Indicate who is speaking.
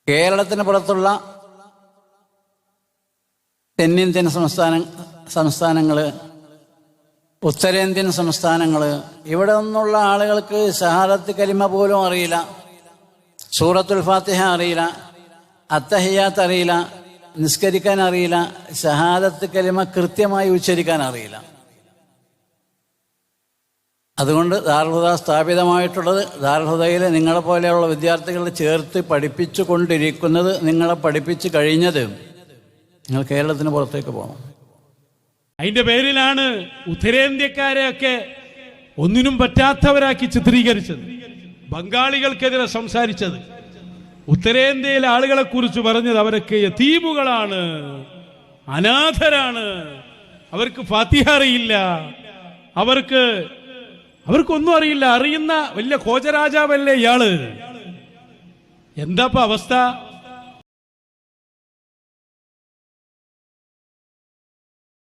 Speaker 1: കേരളത്തിന് പുറത്തുള്ള തെന്നിന്ത്യൻ സംസ്ഥാനങ്ങൾ, ഉത്തരേന്ത്യൻ സംസ്ഥാനങ്ങൾ, ഇവിടെ നിന്നുള്ള ആളുകൾക്ക് ഷഹാദത്ത് കലിമ പോലും അറിയില്ല, സൂറത്തുൽ ഫാത്തിഹ അറിയില്ല, അത്തഹിയാത്ത് അറിയില്ല, നിസ്കരിക്കാൻ അറിയില്ല, ഷഹാദത്ത് കലിമ കൃത്യമായി ഉച്ചരിക്കാൻ അറിയില്ല. അതുകൊണ്ട് ദാറുൽ ഹുദ സ്ഥാപിതമായിട്ടുള്ളത്, ദാറുൽ ഹുദയിൽ നിങ്ങളെപ്പോലെയുള്ള വിദ്യാർത്ഥികളെ ചേർത്ത് പഠിപ്പിച്ചു കൊണ്ടിരിക്കുന്നത്, നിങ്ങളെ പഠിപ്പിച്ചു കഴിഞ്ഞത് നിങ്ങൾ കേരളത്തിന് പുറത്തേക്ക് പോകണം.
Speaker 2: അതിന്റെ പേരിലാണ് ഉത്തരേന്ത്യക്കാരെയൊക്കെ ഒന്നിനും പറ്റാത്തവരാക്കി ചിത്രീകരിച്ചത്, ബംഗാളികൾക്കെതിരെ സംസാരിച്ചത്, ഉത്തരേന്ത്യയിലെ ആളുകളെ കുറിച്ച് പറഞ്ഞത് അവരൊക്കെ യതീമുകളാണ്, അനാഥരാണ്, അവർക്ക് ഫാത്തിഹ അറിയില്ല, അവർക്കൊന്നും അറിയില്ല, അറിയുന്ന വലിയ ഖോജരാജാവല്ലേ ഇയാള്. എന്താ അവസ്ഥ?